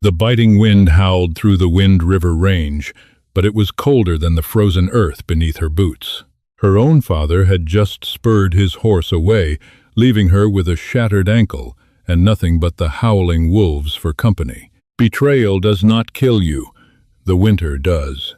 The biting wind howled through the Wind River Range, but it was colder than the frozen earth beneath her boots. Her own father had just spurred his horse away, leaving her with a shattered ankle and nothing but the howling wolves for company. Betrayal does not kill you. The winter does.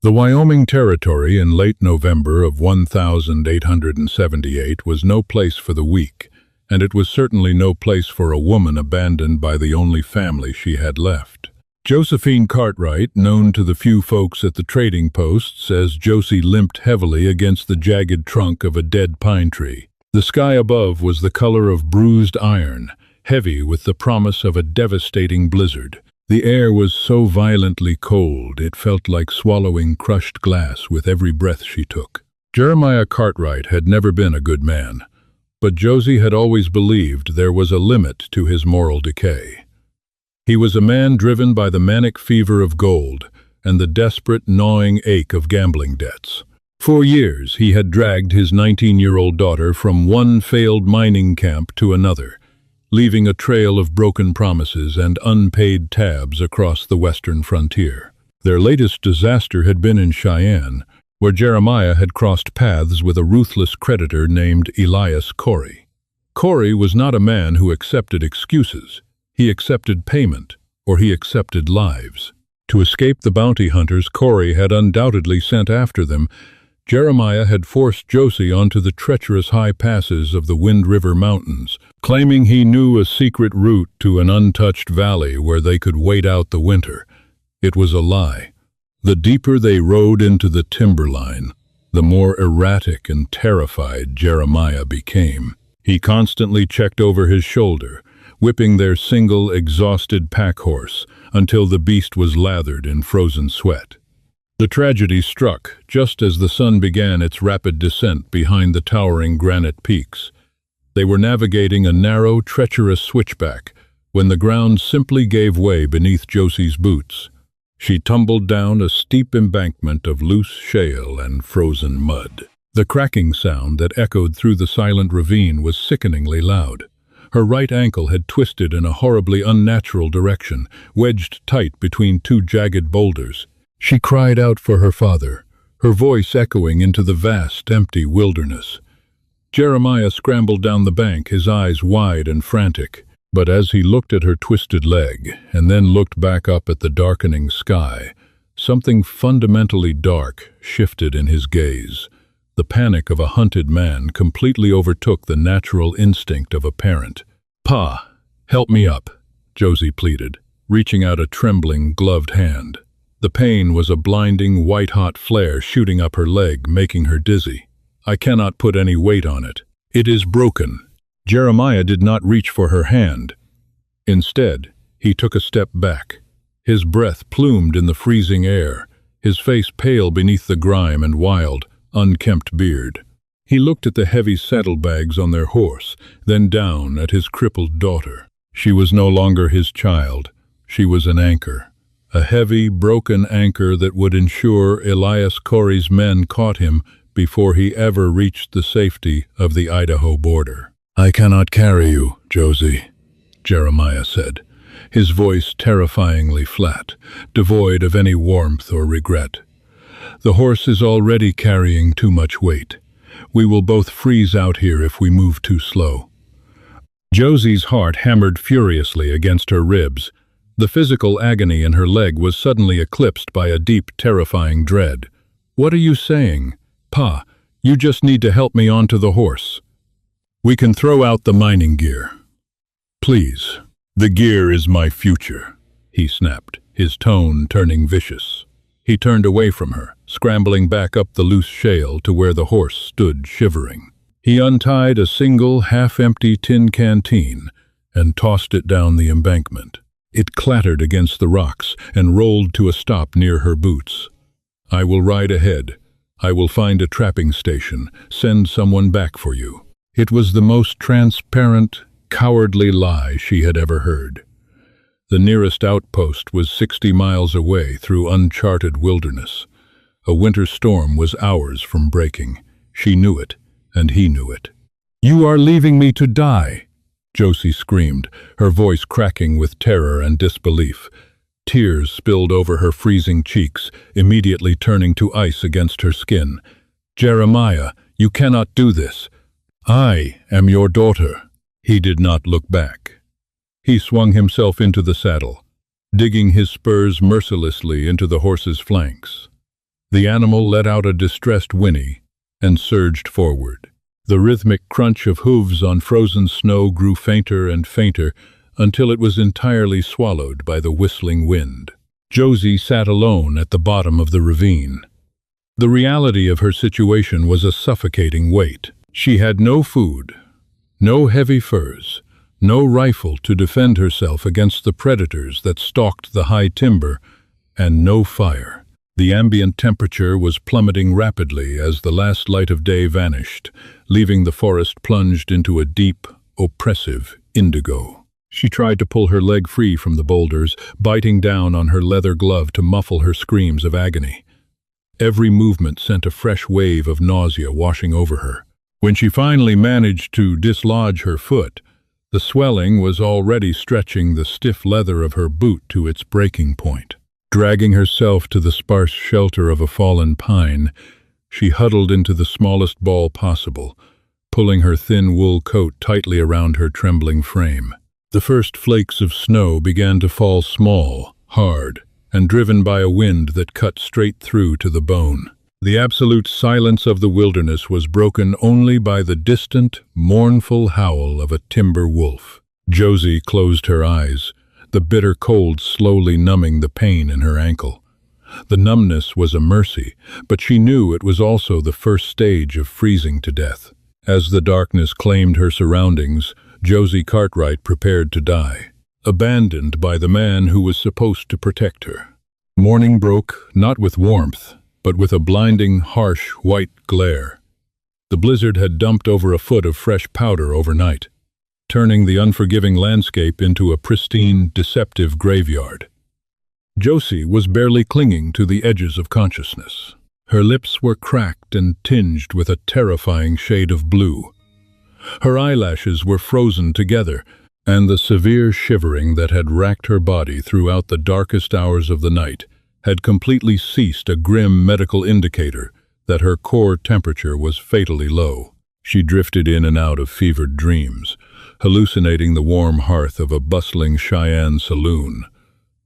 The Wyoming Territory in late November of 1878 was no place for the weak, and it was certainly no place for a woman abandoned by the only family she had left. Josephine Cartwright, known to the few folks at the trading posts as Josie, limped heavily against the jagged trunk of a dead pine tree. The sky above was the color of bruised iron, heavy with the promise of a devastating blizzard. The air was so violently cold it felt like swallowing crushed glass with every breath she took. Jeremiah Cartwright had never been a good man, but Josie had always believed there was a limit to his moral decay. He was a man driven by the manic fever of gold and the desperate, gnawing ache of gambling debts. For years he had dragged his 19-year-old daughter from one failed mining camp to another, leaving a trail of broken promises and unpaid tabs across the western frontier. Their latest disaster had been in Cheyenne, where Jeremiah had crossed paths with a ruthless creditor named Elias Corey. Corey was not a man who accepted excuses. He accepted payment, or he accepted lives. To escape the bounty hunters Corey had undoubtedly sent after them, Jeremiah had forced Josie onto the treacherous high passes of the Wind River Mountains, claiming he knew a secret route to an untouched valley where they could wait out the winter. It was a lie. The deeper they rode into the timberline, the more erratic and terrified Jeremiah became. He constantly checked over his shoulder, whipping their single, exhausted pack horse until the beast was lathered in frozen sweat. The tragedy struck just as the sun began its rapid descent behind the towering granite peaks. They were navigating a narrow, treacherous switchback when the ground simply gave way beneath Josie's boots. She tumbled down a steep embankment of loose shale and frozen mud. The cracking sound that echoed through the silent ravine was sickeningly loud. Her right ankle had twisted in a horribly unnatural direction, wedged tight between two jagged boulders. She cried out for her father, her voice echoing into the vast, empty wilderness. Jeremiah scrambled down the bank, his eyes wide and frantic. But as he looked at her twisted leg, and then looked back up at the darkening sky, something fundamentally dark shifted in his gaze. The panic of a hunted man completely overtook the natural instinct of a parent. "Pa, help me up," Josie pleaded, reaching out a trembling, gloved hand. The pain was a blinding, white-hot flare shooting up her leg, making her dizzy. "I cannot put any weight on it. It is broken." Jeremiah did not reach for her hand. Instead, he took a step back, his breath plumed in the freezing air, his face pale beneath the grime and wild, unkempt beard. He looked at the heavy saddlebags on their horse, then down at his crippled daughter. She was no longer his child. She was an anchor. A heavy, broken anchor that would ensure Elias Corey's men caught him before he ever reached the safety of the Idaho border. "I cannot carry you, Josie," Jeremiah said, his voice terrifyingly flat, devoid of any warmth or regret. "The horse is already carrying too much weight. We will both freeze out here if we move too slow." Josie's heart hammered furiously against her ribs. The physical agony in her leg was suddenly eclipsed by a deep, terrifying dread. "What are you saying? Pa, you just need to help me onto the horse. We can throw out the mining gear. Please, the gear is my future," he snapped, his tone turning vicious. He turned away from her, scrambling back up the loose shale to where the horse stood shivering. He untied a single, half-empty tin canteen and tossed it down the embankment. It clattered against the rocks and rolled to a stop near her boots. "I will ride ahead. I will find a trapping station, send someone back for you." It was the most transparent, cowardly lie she had ever heard. The nearest outpost was 60 miles away through uncharted wilderness. A winter storm was hours from breaking. She knew it, and he knew it. "You are leaving me to die," Josie screamed, her voice cracking with terror and disbelief. Tears spilled over her freezing cheeks, immediately turning to ice against her skin. "Jeremiah, you cannot do this. I am your daughter." He did not look back. He swung himself into the saddle, digging his spurs mercilessly into the horse's flanks. The animal let out a distressed whinny and surged forward. The rhythmic crunch of hooves on frozen snow grew fainter and fainter until it was entirely swallowed by the whistling wind. Josie sat alone at the bottom of the ravine. The reality of her situation was a suffocating weight. She had no food, no heavy furs, no rifle to defend herself against the predators that stalked the high timber, and no fire. The ambient temperature was plummeting rapidly as the last light of day vanished, leaving the forest plunged into a deep, oppressive indigo. She tried to pull her leg free from the boulders, biting down on her leather glove to muffle her screams of agony. Every movement sent a fresh wave of nausea washing over her. When she finally managed to dislodge her foot, the swelling was already stretching the stiff leather of her boot to its breaking point. Dragging herself to the sparse shelter of a fallen pine, she huddled into the smallest ball possible, pulling her thin wool coat tightly around her trembling frame. The first flakes of snow began to fall small, hard, and driven by a wind that cut straight through to the bone. The absolute silence of the wilderness was broken only by the distant, mournful howl of a timber wolf. Josie closed her eyes, the bitter cold slowly numbing the pain in her ankle. The numbness was a mercy, but she knew it was also the first stage of freezing to death. As the darkness claimed her surroundings, Josie Cartwright prepared to die, abandoned by the man who was supposed to protect her. Morning broke, not with warmth, but with a blinding, harsh, white glare. The blizzard had dumped over a foot of fresh powder overnight, turning the unforgiving landscape into a pristine, deceptive graveyard. Josie was barely clinging to the edges of consciousness. Her lips were cracked and tinged with a terrifying shade of blue. Her eyelashes were frozen together, and the severe shivering that had racked her body throughout the darkest hours of the night had completely ceased, a grim medical indicator that her core temperature was fatally low. She drifted in and out of fevered dreams, hallucinating the warm hearth of a bustling Cheyenne saloon,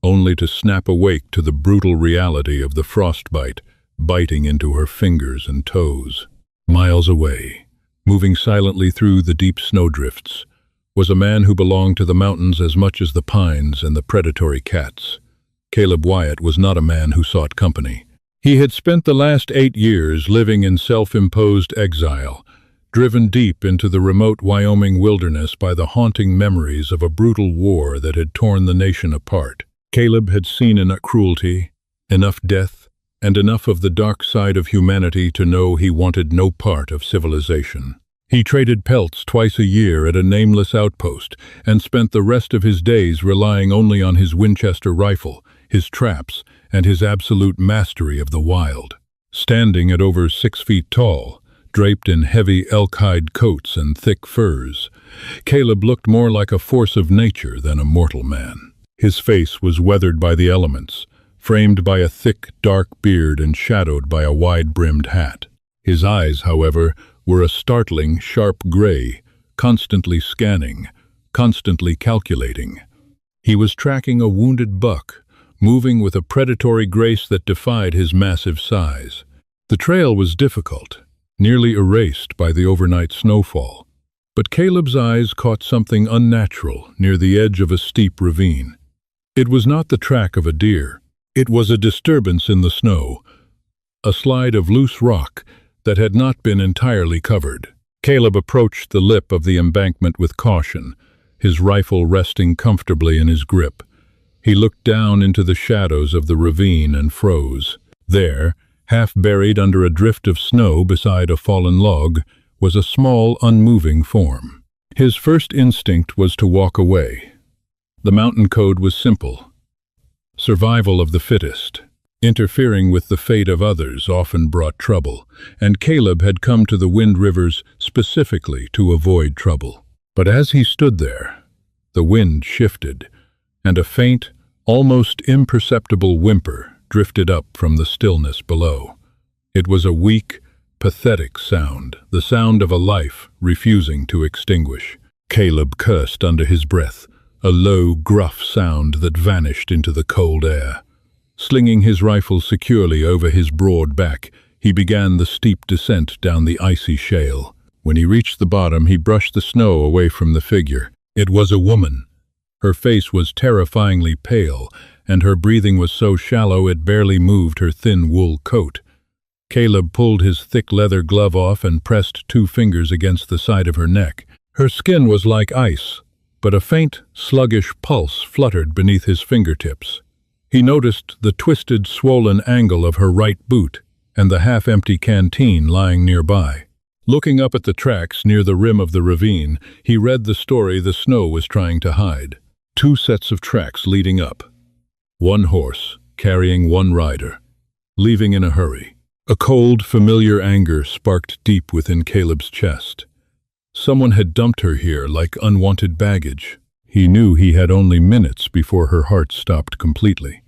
only to snap awake to the brutal reality of the frostbite biting into her fingers and toes. Miles away, moving silently through the deep snowdrifts, was a man who belonged to the mountains as much as the pines and the predatory cats. Caleb Wyatt was not a man who sought company. He had spent the last 8 years living in self-imposed exile, driven deep into the remote Wyoming wilderness by the haunting memories of a brutal war that had torn the nation apart. Caleb had seen enough cruelty, enough death, and enough of the dark side of humanity to know he wanted no part of civilization. He traded pelts twice a year at a nameless outpost and spent the rest of his days relying only on his Winchester rifle, his traps, and his absolute mastery of the wild. Standing at over 6 feet tall, draped in heavy elk-hide coats and thick furs, Caleb looked more like a force of nature than a mortal man. His face was weathered by the elements, framed by a thick, dark beard and shadowed by a wide-brimmed hat. His eyes, however, were a startling, sharp gray, constantly scanning, constantly calculating. He was tracking a wounded buck, moving with a predatory grace that defied his massive size. The trail was difficult, nearly erased by the overnight snowfall, but Caleb's eyes caught something unnatural near the edge of a steep ravine. It was not the track of a deer. It was a disturbance in the snow, a slide of loose rock that had not been entirely covered. Caleb approached the lip of the embankment with caution, his rifle resting comfortably in his grip. He looked down into the shadows of the ravine and froze. There, half buried under a drift of snow beside a fallen log, was a small, unmoving form. His first instinct was to walk away. The mountain code was simple: survival of the fittest. Interfering with the fate of others often brought trouble, and Caleb had come to the Wind Rivers specifically to avoid trouble. But as he stood there, the wind shifted, and a faint, almost imperceptible whimper drifted up from the stillness below. It was a weak, pathetic sound, the sound of a life refusing to extinguish. Caleb cursed under his breath, a low, gruff sound that vanished into the cold air. Slinging his rifle securely over his broad back, he began the steep descent down the icy shale. When he reached the bottom, he brushed the snow away from the figure. It was a woman. Her face was terrifyingly pale, and her breathing was so shallow it barely moved her thin wool coat. Caleb pulled his thick leather glove off and pressed 2 fingers against the side of her neck. Her skin was like ice, but a faint, sluggish pulse fluttered beneath his fingertips. He noticed the twisted, swollen angle of her right boot and the half-empty canteen lying nearby. Looking up at the tracks near the rim of the ravine, he read the story the snow was trying to hide. 2 sets of tracks leading up. 1 horse, carrying 1 rider, leaving in a hurry. A cold, familiar anger sparked deep within Caleb's chest. Someone had dumped her here like unwanted baggage. He knew he had only minutes before her heart stopped completely.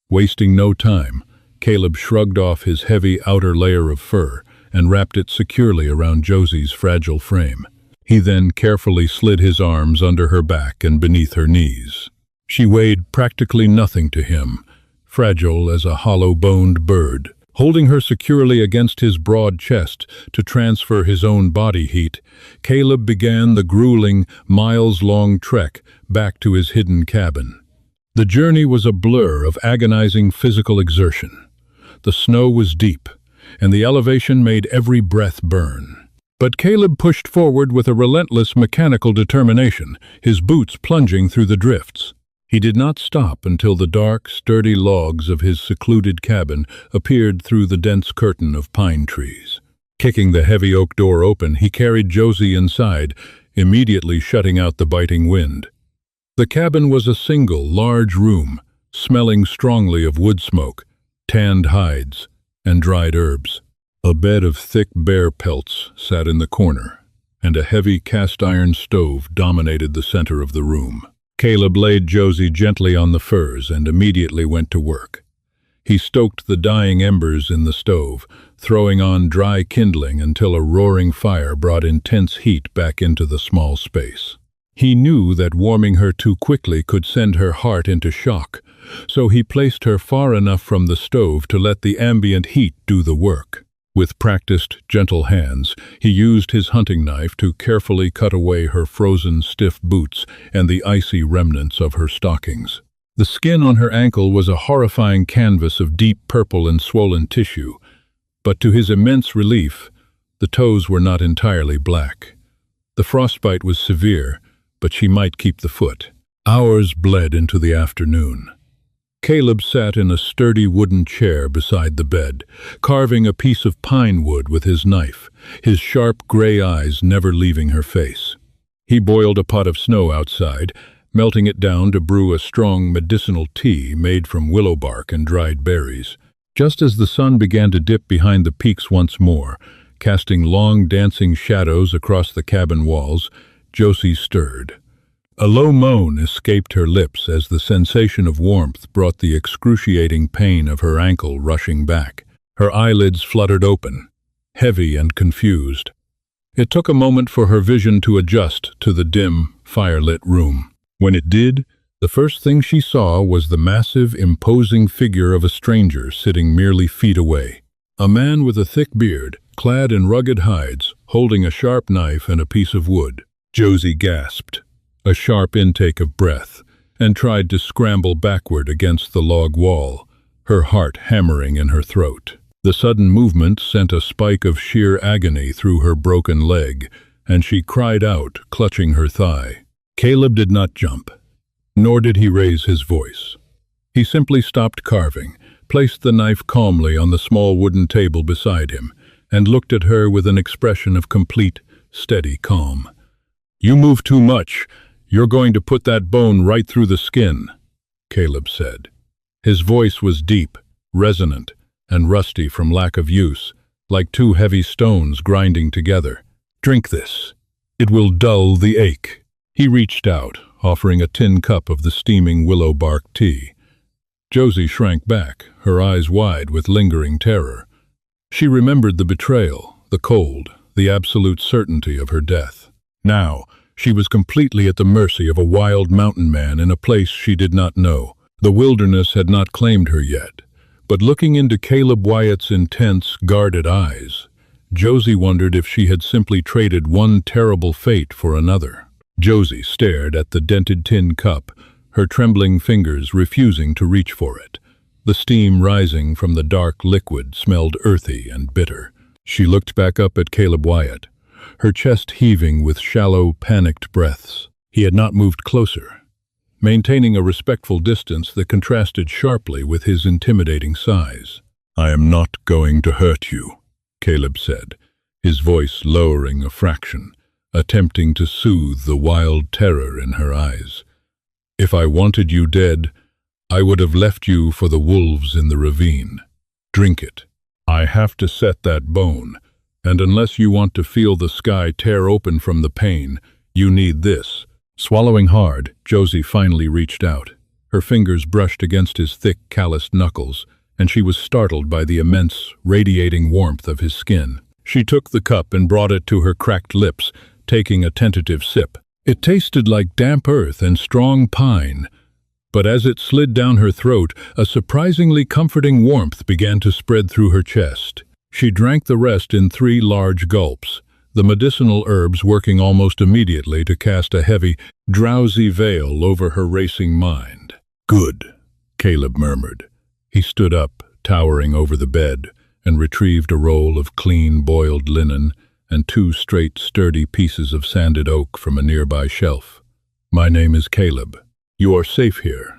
Wasting no time, Caleb shrugged off his heavy outer layer of fur and wrapped it securely around Josie's fragile frame. He then carefully slid his arms under her back and beneath her knees. She weighed practically nothing to him, fragile as a hollow-boned bird. Holding her securely against his broad chest to transfer his own body heat, Caleb began the grueling, miles-long trek back to his hidden cabin. The journey was a blur of agonizing physical exertion. The snow was deep, and the elevation made every breath burn. But Caleb pushed forward with a relentless mechanical determination, his boots plunging through the drifts. He did not stop until the dark, sturdy logs of his secluded cabin appeared through the dense curtain of pine trees. Kicking the heavy oak door open, he carried Josie inside, immediately shutting out the biting wind. The cabin was a single, large room, smelling strongly of wood smoke, tanned hides, and dried herbs. A bed of thick bear pelts sat in the corner, and a heavy cast-iron stove dominated the center of the room. Caleb laid Josie gently on the furs and immediately went to work. He stoked the dying embers in the stove, throwing on dry kindling until a roaring fire brought intense heat back into the small space. He knew that warming her too quickly could send her heart into shock, so he placed her far enough from the stove to let the ambient heat do the work. With practiced, gentle hands, he used his hunting knife to carefully cut away her frozen, stiff boots and the icy remnants of her stockings. The skin on her ankle was a horrifying canvas of deep purple and swollen tissue, but to his immense relief, the toes were not entirely black. The frostbite was severe, but she might keep the foot. Hours bled into the afternoon. Caleb sat in a sturdy wooden chair beside the bed, carving a piece of pine wood with his knife, his sharp gray eyes never leaving her face. He boiled a pot of snow outside, melting it down to brew a strong medicinal tea made from willow bark and dried berries. Just as the sun began to dip behind the peaks once more, casting long dancing shadows across the cabin walls, Josie stirred. A low moan escaped her lips as the sensation of warmth brought the excruciating pain of her ankle rushing back. Her eyelids fluttered open, heavy and confused. It took a moment for her vision to adjust to the dim, firelit room. When it did, the first thing she saw was the massive, imposing figure of a stranger sitting merely feet away. A man with a thick beard, clad in rugged hides, holding a sharp knife and a piece of wood. Josie gasped, a sharp intake of breath, and tried to scramble backward against the log wall, her heart hammering in her throat. The sudden movement sent a spike of sheer agony through her broken leg, and she cried out, clutching her thigh. Caleb did not jump, nor did he raise his voice. He simply stopped carving, placed the knife calmly on the small wooden table beside him, and looked at her with an expression of complete, steady calm. "You move too much. You're going to put that bone right through the skin," Caleb said. His voice was deep, resonant, and rusty from lack of use, like 2 heavy stones grinding together. "Drink this," It will dull the ache. He reached out, offering a tin cup of the steaming willow bark tea. Josie shrank back, her eyes wide with lingering terror. She remembered the betrayal, the cold, the absolute certainty of her death. Now, she was completely at the mercy of a wild mountain man in a place she did not know. The wilderness had not claimed her yet, but looking into Caleb Wyatt's intense, guarded eyes, Josie wondered if she had simply traded one terrible fate for another. Josie stared at the dented tin cup, her trembling fingers refusing to reach for it. The steam rising from the dark liquid smelled earthy and bitter. She looked back up at Caleb Wyatt, her chest heaving with shallow, panicked breaths. He had not moved closer, maintaining a respectful distance that contrasted sharply with his intimidating size. "I am not going to hurt you," Caleb said, his voice lowering a fraction, attempting to soothe the wild terror in her eyes. "If I wanted you dead, I would have left you for the wolves in the ravine. Drink it. I have to set that bone, and unless you want to feel the sky tear open from the pain, you need this." Swallowing hard, Josie finally reached out. Her fingers brushed against his thick, calloused knuckles, and she was startled by the immense, radiating warmth of his skin. She took the cup and brought it to her cracked lips, taking a tentative sip. It tasted like damp earth and strong pine, but as it slid down her throat, a surprisingly comforting warmth began to spread through her chest. She drank the rest in 3 large gulps, the medicinal herbs working almost immediately to cast a heavy, drowsy veil over her racing mind. "Good," Caleb murmured. He stood up, towering over the bed, and retrieved a roll of clean, boiled linen and 2 straight, sturdy pieces of sanded oak from a nearby shelf. "My name is Caleb. You are safe here,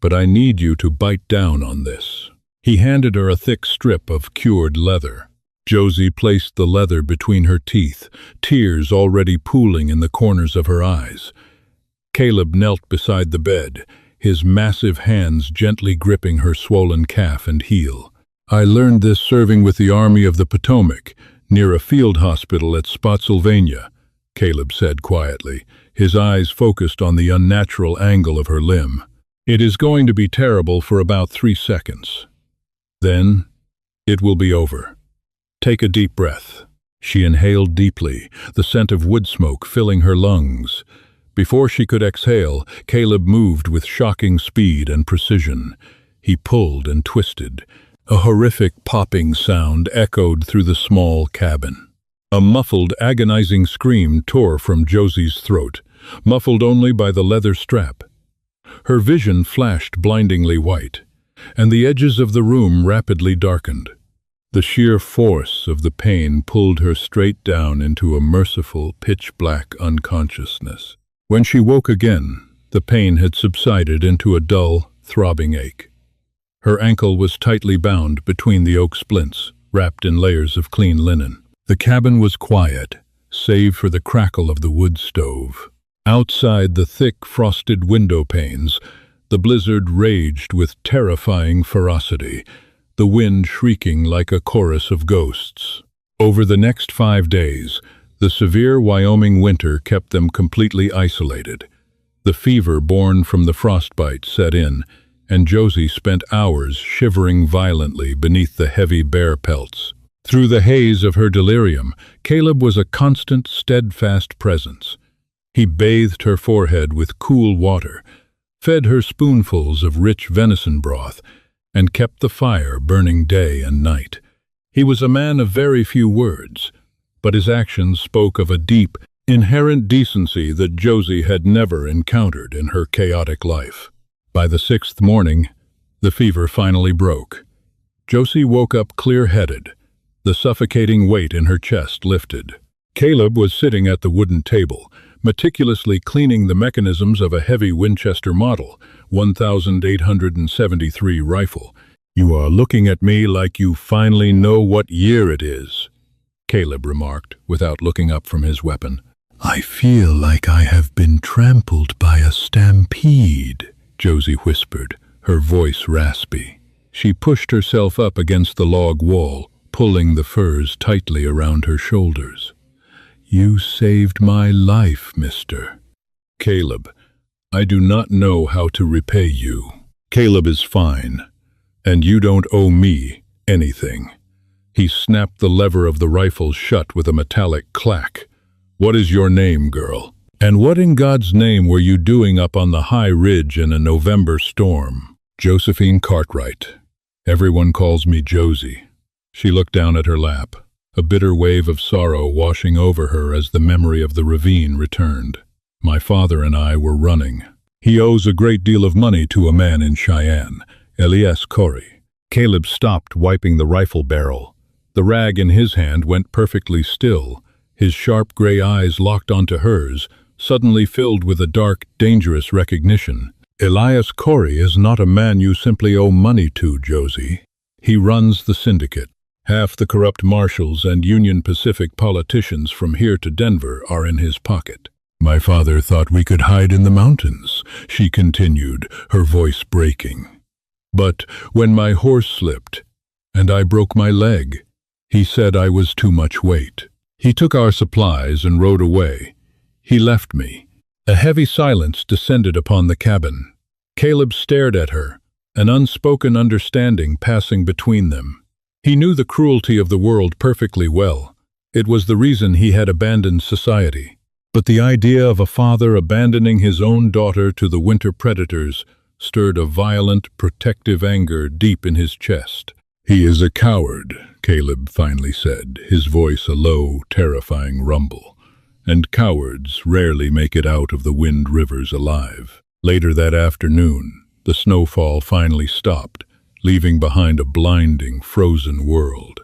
but I need you to bite down on this." He handed her a thick strip of cured leather. Josie placed the leather between her teeth, tears already pooling in the corners of her eyes. Caleb knelt beside the bed, his massive hands gently gripping her swollen calf and heel. "I learned this serving with the Army of the Potomac, near a field hospital at Spotsylvania," Caleb said quietly, his eyes focused on the unnatural angle of her limb. "It is going to be terrible for about 3 seconds. Then, it will be over. Take a deep breath." She inhaled deeply, the scent of wood smoke filling her lungs. Before she could exhale, Caleb moved with shocking speed and precision. He pulled and twisted. A horrific popping sound echoed through the small cabin. A muffled, agonizing scream tore from Josie's throat, muffled only by the leather strap. Her vision flashed blindingly white, and the edges of the room rapidly darkened. The sheer force of the pain pulled her straight down into a merciful, pitch-black unconsciousness. When she woke again, the pain had subsided into a dull, throbbing ache. Her ankle was tightly bound between the oak splints, wrapped in layers of clean linen. The cabin was quiet, save for the crackle of the wood stove. Outside the thick, frosted window panes, the blizzard raged with terrifying ferocity, the wind shrieking like a chorus of ghosts. Over the next 5 days, the severe Wyoming winter kept them completely isolated. The fever born from the frostbite set in, and Josie spent hours shivering violently beneath the heavy bear pelts. Through the haze of her delirium, Caleb was a constant, steadfast presence. He bathed her forehead with cool water, fed her spoonfuls of rich venison broth, and kept the fire burning day and night. He was a man of very few words, but his actions spoke of a deep, inherent decency that Josie had never encountered in her chaotic life. By the 6th morning, the fever finally broke. Josie woke up clear-headed, the suffocating weight in her chest lifted. Caleb was sitting at the wooden table, meticulously cleaning the mechanisms of a heavy Winchester Model 1873 rifle. "You are looking at me like you finally know what year it is," Caleb remarked, without looking up from his weapon. "I feel like I have been trampled by a stampede," Josie whispered, her voice raspy. She pushed herself up against the log wall, pulling the furs tightly around her shoulders. You saved my life, mister. Caleb, I do not know how to repay you. Caleb is fine, and you don't owe me anything. He snapped the lever of the rifle shut with a metallic clack. What is your name, girl? And what in God's name were you doing up on the high ridge in a November storm? Josephine Cartwright. Everyone calls me Josie. She looked down at her lap, a bitter wave of sorrow washing over her as the memory of the ravine returned. My father and I were running. He owes a great deal of money to a man in Cheyenne, Elias Corey. Caleb stopped wiping the rifle barrel. The rag in his hand went perfectly still, his sharp gray eyes locked onto hers, suddenly filled with a dark, dangerous recognition. Elias Corey is not a man you simply owe money to, Josie. He runs the syndicate. Half the corrupt marshals and Union Pacific politicians from here to Denver are in his pocket. My father thought we could hide in the mountains, she continued, her voice breaking. But when my horse slipped, and I broke my leg, he said I was too much weight. He took our supplies and rode away. He left me. A heavy silence descended upon the cabin. Caleb stared at her, an unspoken understanding passing between them. He knew the cruelty of the world perfectly well. It was the reason he had abandoned society. But the idea of a father abandoning his own daughter to the winter predators stirred a violent, protective anger deep in his chest. He is a coward, Caleb finally said, his voice a low, terrifying rumble. And cowards rarely make it out of the Wind Rivers alive. Later that afternoon, the snowfall finally stopped, leaving behind a blinding, frozen world.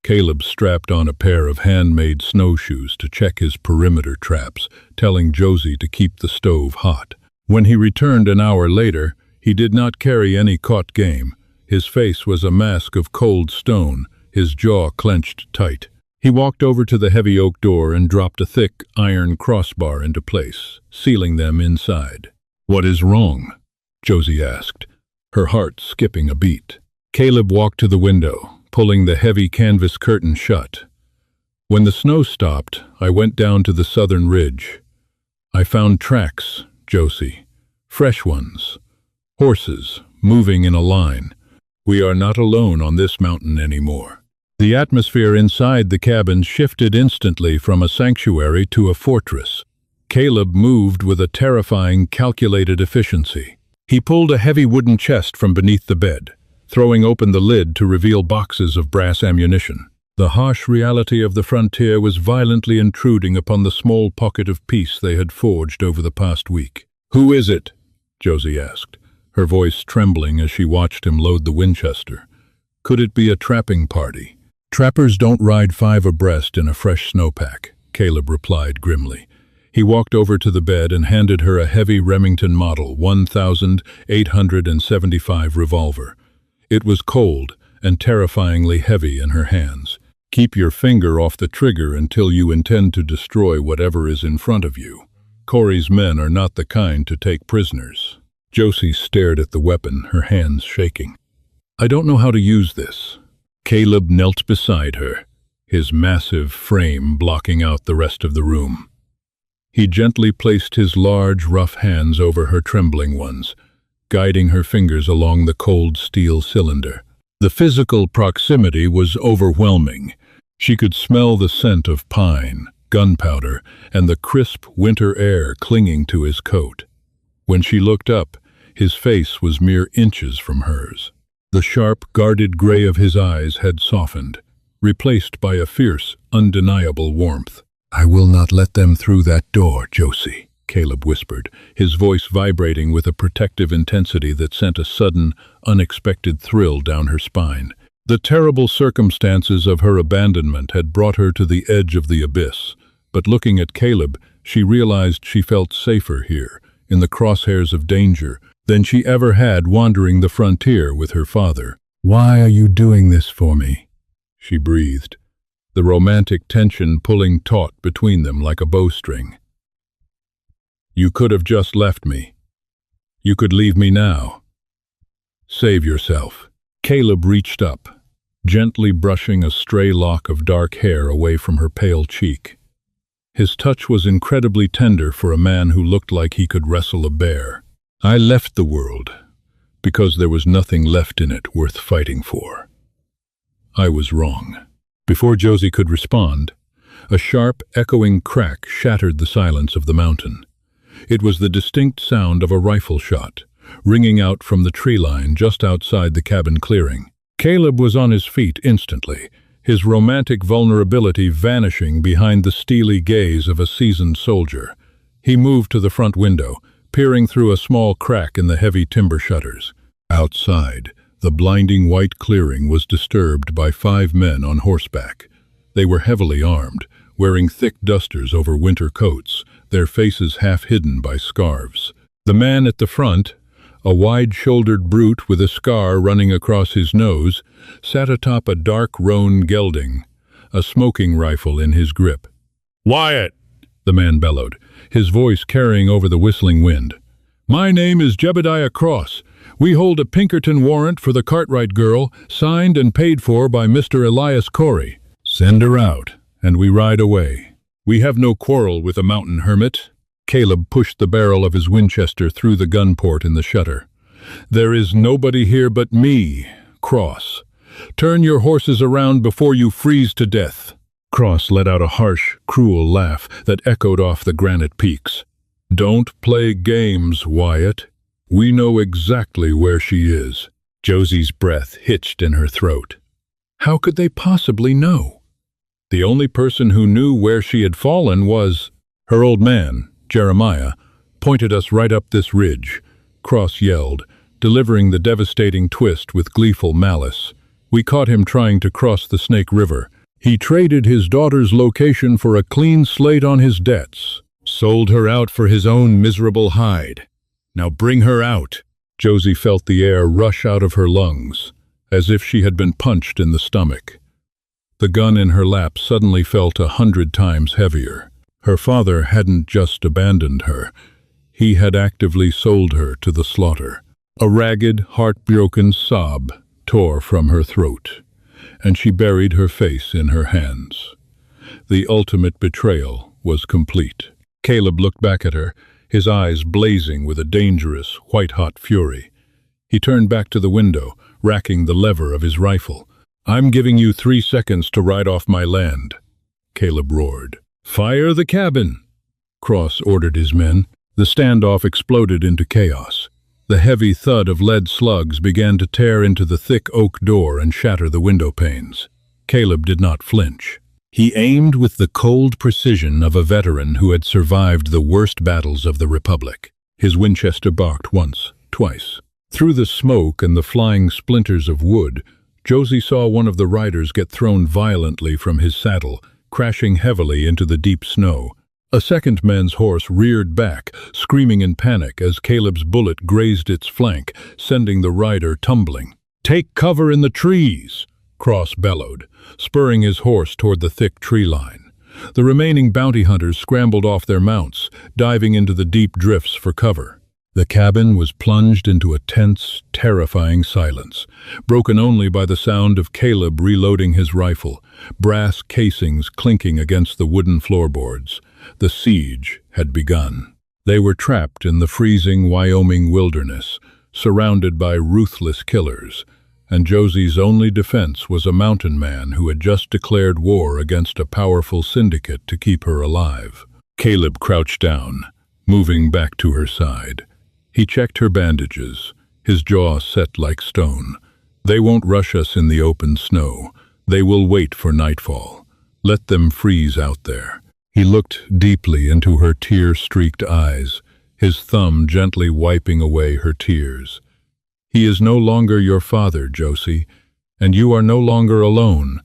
Caleb strapped on a pair of handmade snowshoes to check his perimeter traps, telling Josie to keep the stove hot. When he returned an hour later, he did not carry any caught game. His face was a mask of cold stone, his jaw clenched tight. He walked over to the heavy oak door and dropped a thick iron crossbar into place, sealing them inside. "What is wrong?" Josie asked, her heart skipping a beat. Caleb walked to the window, pulling the heavy canvas curtain shut. "When the snow stopped, I went down to the southern ridge. I found tracks, Josie, fresh ones, horses moving in a line. We are not alone on this mountain anymore." The atmosphere inside the cabin shifted instantly from a sanctuary to a fortress. Caleb moved with a terrifying, calculated efficiency. He pulled a heavy wooden chest from beneath the bed, throwing open the lid to reveal boxes of brass ammunition. The harsh reality of the frontier was violently intruding upon the small pocket of peace they had forged over the past week. "Who is it?" Josie asked, her voice trembling as she watched him load the Winchester. "Could it be a trapping party?" "Trappers don't ride 5 abreast in a fresh snowpack," Caleb replied grimly. He walked over to the bed and handed her a heavy Remington Model 1875 revolver. It was cold and terrifyingly heavy in her hands. "Keep your finger off the trigger until you intend to destroy whatever is in front of you. Corey's men are not the kind to take prisoners." Josie stared at the weapon, her hands shaking. "I don't know how to use this." Caleb knelt beside her, his massive frame blocking out the rest of the room. He gently placed his large, rough hands over her trembling ones, guiding her fingers along the cold steel cylinder. The physical proximity was overwhelming. She could smell the scent of pine, gunpowder, and the crisp winter air clinging to his coat. When she looked up, his face was mere inches from hers. The sharp, guarded gray of his eyes had softened, replaced by a fierce, undeniable warmth. "I will not let them through that door, Josie," Caleb whispered, his voice vibrating with a protective intensity that sent a sudden, unexpected thrill down her spine. The terrible circumstances of her abandonment had brought her to the edge of the abyss, but looking at Caleb, she realized she felt safer here, in the crosshairs of danger, than she ever had wandering the frontier with her father. "Why are you doing this for me?" she breathed, the romantic tension pulling taut between them like a bowstring. "You could have just left me. You could leave me now. Save yourself." Caleb reached up, gently brushing a stray lock of dark hair away from her pale cheek. His touch was incredibly tender for a man who looked like he could wrestle a bear. I left the world because there was nothing left in it worth fighting for. I was wrong. Before Josie could respond, a sharp, echoing crack shattered the silence of the mountain. It was the distinct sound of a rifle shot, ringing out from the tree line just outside the cabin clearing. Caleb was on his feet instantly, his romantic vulnerability vanishing behind the steely gaze of a seasoned soldier. He moved to the front window, peering through a small crack in the heavy timber shutters. Outside, the blinding white clearing was disturbed by 5 men on horseback. They were heavily armed, wearing thick dusters over winter coats, their faces half hidden by scarves. The man at the front, a wide-shouldered brute with a scar running across his nose, sat atop a dark roan gelding, a smoking rifle in his grip. "Wyatt!" the man bellowed, his voice carrying over the whistling wind. "My name is Jebediah Cross. We hold a Pinkerton warrant for the Cartwright girl, signed and paid for by Mr. Elias Corey. Send her out, and we ride away. We have no quarrel with a mountain hermit." Caleb pushed the barrel of his Winchester through the gun port in the shutter. "There is nobody here but me, Cross. Turn your horses around before you freeze to death." Cross let out a harsh, cruel laugh that echoed off the granite peaks. "Don't play games, Wyatt. We know exactly where she is." Josie's breath hitched in her throat. How could they possibly know? The only person who knew where she had fallen was her old man. Jeremiah pointed us right up this ridge, Cross yelled, delivering the devastating twist with gleeful malice. "We caught him trying to cross the Snake River. He traded his daughter's location for a clean slate on his debts. Sold her out for his own miserable hide. Now bring her out." Josie felt the air rush out of her lungs, as if she had been punched in the stomach. The gun in her lap suddenly felt 100 times heavier. Her father hadn't just abandoned her. He had actively sold her to the slaughter. A ragged, heartbroken sob tore from her throat, and she buried her face in her hands. The ultimate betrayal was complete. Caleb looked back at her, his eyes blazing with a dangerous, white-hot fury. He turned back to the window, racking the lever of his rifle. "I'm giving you 3 seconds to ride off my land," Caleb roared. "Fire the cabin," Cross ordered his men. The standoff exploded into chaos. The heavy thud of lead slugs began to tear into the thick oak door and shatter the window panes. Caleb did not flinch. He aimed with the cold precision of a veteran who had survived the worst battles of the Republic. His Winchester barked once, twice. Through the smoke and the flying splinters of wood, Josie saw one of the riders get thrown violently from his saddle, crashing heavily into the deep snow. A second man's horse reared back, screaming in panic as Caleb's bullet grazed its flank, sending the rider tumbling. "Take cover in the trees," Cross bellowed, spurring his horse toward the thick tree line. The remaining bounty hunters scrambled off their mounts, diving into the deep drifts for cover. The cabin was plunged into a tense, terrifying silence, broken only by the sound of Caleb reloading his rifle, brass casings clinking against the wooden floorboards. The siege had begun. They were trapped in the freezing Wyoming wilderness, surrounded by ruthless killers, and Josie's only defense was a mountain man who had just declared war against a powerful syndicate to keep her alive. Caleb crouched down, moving back to her side. He checked her bandages, his jaw set like stone. "They won't rush us in the open snow. They will wait for nightfall. Let them freeze out there." He looked deeply into her tear-streaked eyes, his thumb gently wiping away her tears. "He is no longer your father, Josie, and you are no longer alone.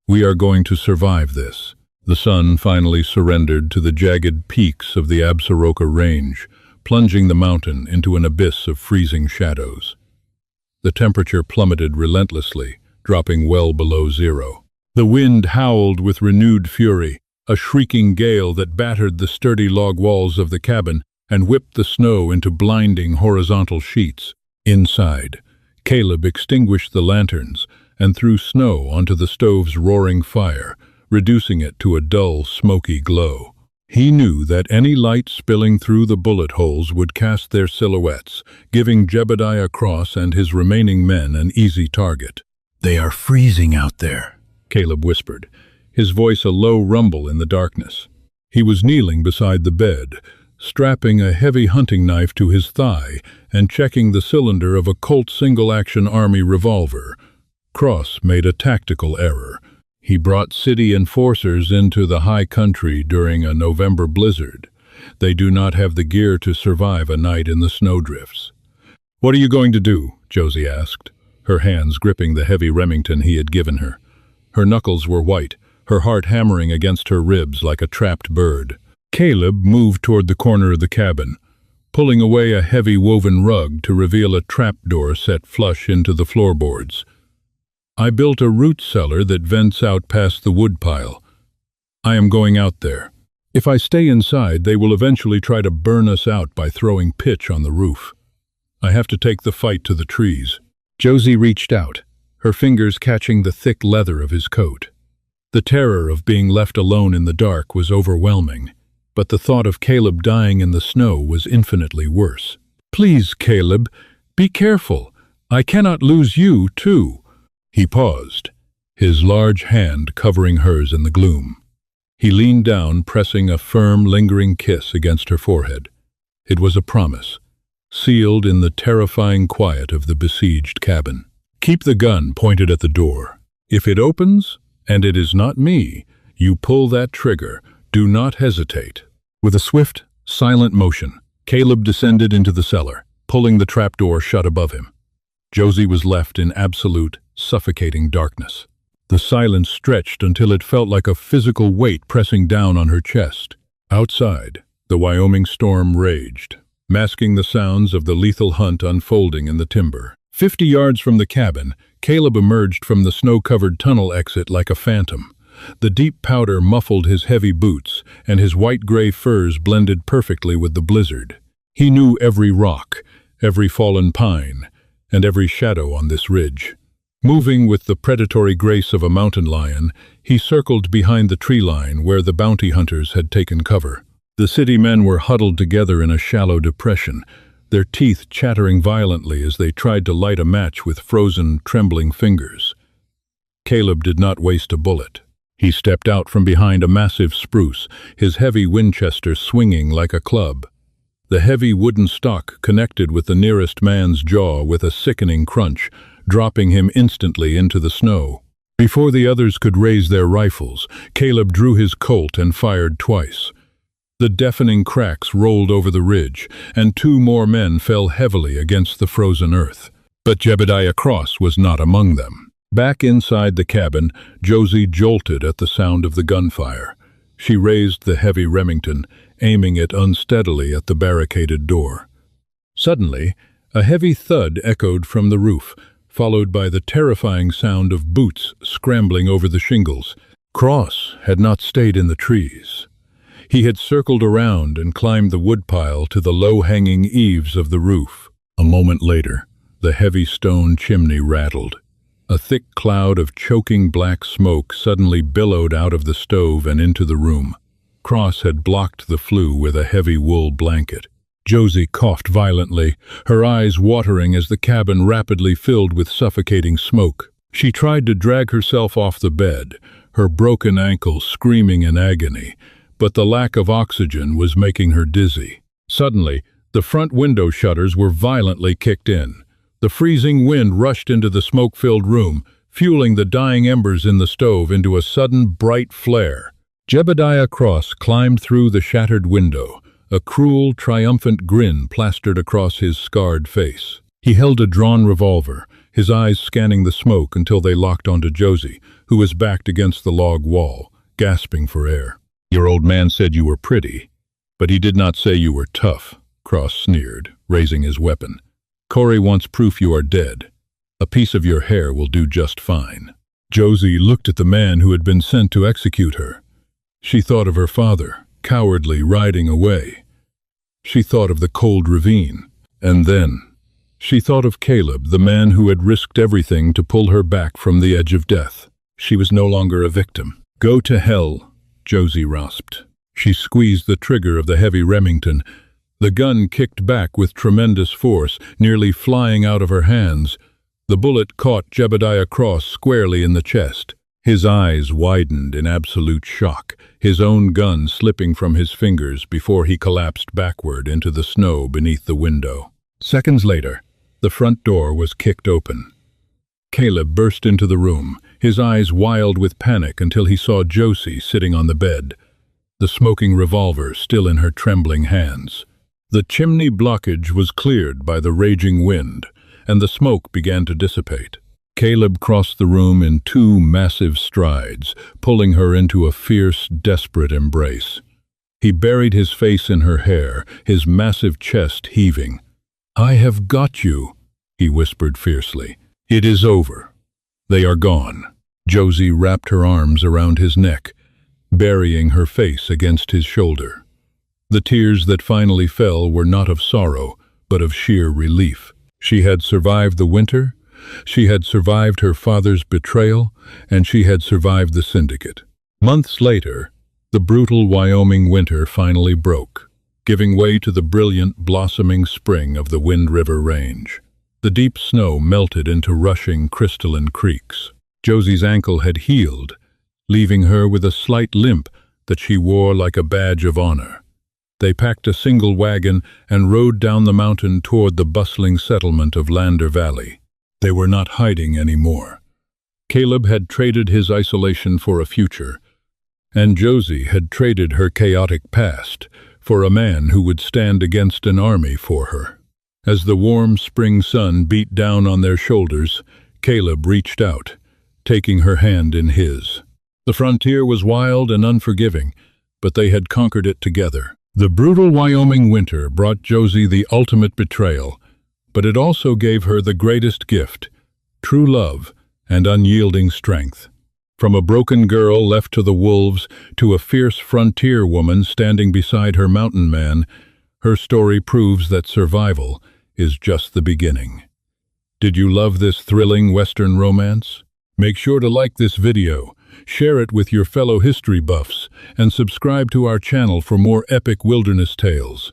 We are going to survive this." The sun finally surrendered to the jagged peaks of the Absaroka Range, plunging the mountain into an abyss of freezing shadows. The temperature plummeted relentlessly, dropping well below zero. The wind howled with renewed fury, a shrieking gale that battered the sturdy log walls of the cabin and whipped the snow into blinding horizontal sheets. Inside, Caleb extinguished the lanterns and threw snow onto the stove's roaring fire, reducing it to a dull, smoky glow. He knew that any light spilling through the bullet holes would cast their silhouettes, giving Jebediah Cross and his remaining men an easy target. "They are freezing out there," Caleb whispered, his voice a low rumble in the darkness. He was kneeling beside the bed, strapping a heavy hunting knife to his thigh and checking the cylinder of a Colt single-action Army revolver. Cross made a tactical error. He brought city enforcers into the high country during a November blizzard. They do not have the gear to survive a night in the snowdrifts. "What are you going to do?" Josie asked, her hands gripping the heavy Remington he had given her. Her knuckles were white, her heart hammering against her ribs like a trapped bird. Caleb moved toward the corner of the cabin, pulling away a heavy woven rug to reveal a trapdoor set flush into the floorboards. "I built a root cellar that vents out past the woodpile. I am going out there. If I stay inside, they will eventually try to burn us out by throwing pitch on the roof. I have to take the fight to the trees." Josie reached out, her fingers catching the thick leather of his coat. The terror of being left alone in the dark was overwhelming, but the thought of Caleb dying in the snow was infinitely worse. "Please, Caleb, be careful. I cannot lose you, too." He paused, his large hand covering hers in the gloom. He leaned down, pressing a firm, lingering kiss against her forehead. It was a promise, sealed in the terrifying quiet of the besieged cabin. "Keep the gun pointed at the door. If it opens, and it is not me, you pull that trigger. Do not hesitate." With a swift, silent motion, Caleb descended into the cellar, pulling the trapdoor shut above him. Josie was left in absolute, suffocating darkness. The silence stretched until it felt like a physical weight pressing down on her chest. Outside, the Wyoming storm raged, masking the sounds of the lethal hunt unfolding in the timber. 50 yards from the cabin, Caleb emerged from the snow-covered tunnel exit like a phantom. The deep powder muffled his heavy boots, and his white-gray furs blended perfectly with the blizzard. He knew every rock, every fallen pine, and every shadow on this ridge. Moving with the predatory grace of a mountain lion, he circled behind the tree line where the bounty hunters had taken cover. The city men were huddled together in a shallow depression, their teeth chattering violently as they tried to light a match with frozen, trembling fingers. Caleb did not waste a bullet. He stepped out from behind a massive spruce, his heavy Winchester swinging like a club. The heavy wooden stock connected with the nearest man's jaw with a sickening crunch, dropping him instantly into the snow. Before the others could raise their rifles, Caleb drew his Colt and fired twice. The deafening cracks rolled over the ridge, and 2 more men fell heavily against the frozen earth. But Jebediah Cross was not among them. Back inside the cabin, Josie jolted at the sound of the gunfire. She raised the heavy Remington, aiming it unsteadily at the barricaded door. Suddenly, a heavy thud echoed from the roof, followed by the terrifying sound of boots scrambling over the shingles. Cross had not stayed in the trees. He had circled around and climbed the woodpile to the low-hanging eaves of the roof. A moment later, the heavy stone chimney rattled. A thick cloud of choking black smoke suddenly billowed out of the stove and into the room. Cross had blocked the flue with a heavy wool blanket. Josie coughed violently, her eyes watering as the cabin rapidly filled with suffocating smoke. She tried to drag herself off the bed, her broken ankle screaming in agony, but the lack of oxygen was making her dizzy. Suddenly, the front window shutters were violently kicked in. The freezing wind rushed into the smoke-filled room, fueling the dying embers in the stove into a sudden bright flare. Jebediah Cross climbed through the shattered window, a cruel, triumphant grin plastered across his scarred face. He held a drawn revolver, his eyes scanning the smoke until they locked onto Josie, who was backed against the log wall, gasping for air. "Your old man said you were pretty, but he did not say you were tough," Cross sneered, raising his weapon. "Corey wants proof you are dead. A piece of your hair will do just fine." Josie looked at the man who had been sent to execute her. She thought of her father, cowardly riding away. She thought of the cold ravine. And then, she thought of Caleb, the man who had risked everything to pull her back from the edge of death. She was no longer a victim. "Go to hell," Josie rasped. She squeezed the trigger of the heavy Remington. The gun kicked back with tremendous force, nearly flying out of her hands. The bullet caught Jebediah Cross squarely in the chest. His eyes widened in absolute shock, his own gun slipping from his fingers before he collapsed backward into the snow beneath the window. Seconds later, the front door was kicked open. Caleb burst into the room, his eyes wild with panic until he saw Josie sitting on the bed, the smoking revolver still in her trembling hands. The chimney blockage was cleared by the raging wind, and the smoke began to dissipate. Caleb crossed the room in 2 massive strides, pulling her into a fierce, desperate embrace. He buried his face in her hair, his massive chest heaving. "I have got you," he whispered fiercely. "It is over. They are gone." Josie wrapped her arms around his neck, burying her face against his shoulder. The tears that finally fell were not of sorrow, but of sheer relief. She had survived the winter, she had survived her father's betrayal, and she had survived the syndicate. Months later, the brutal Wyoming winter finally broke, giving way to the brilliant, blossoming spring of the Wind River Range. The deep snow melted into rushing, crystalline creeks. Josie's ankle had healed, leaving her with a slight limp that she wore like a badge of honor. They packed a single wagon and rode down the mountain toward the bustling settlement of Lander Valley. They were not hiding anymore. Caleb had traded his isolation for a future, and Josie had traded her chaotic past for a man who would stand against an army for her. As the warm spring sun beat down on their shoulders, Caleb reached out, taking her hand in his. The frontier was wild and unforgiving, but they had conquered it together. The brutal Wyoming winter brought Josie the ultimate betrayal, but it also gave her the greatest gift, true love and unyielding strength. From a broken girl left to the wolves to a fierce frontier woman standing beside her mountain man, her story proves that survival is just the beginning. Did you love this thrilling Western romance? Make sure to like this video, share it with your fellow history buffs, and subscribe to our channel for more epic wilderness tales.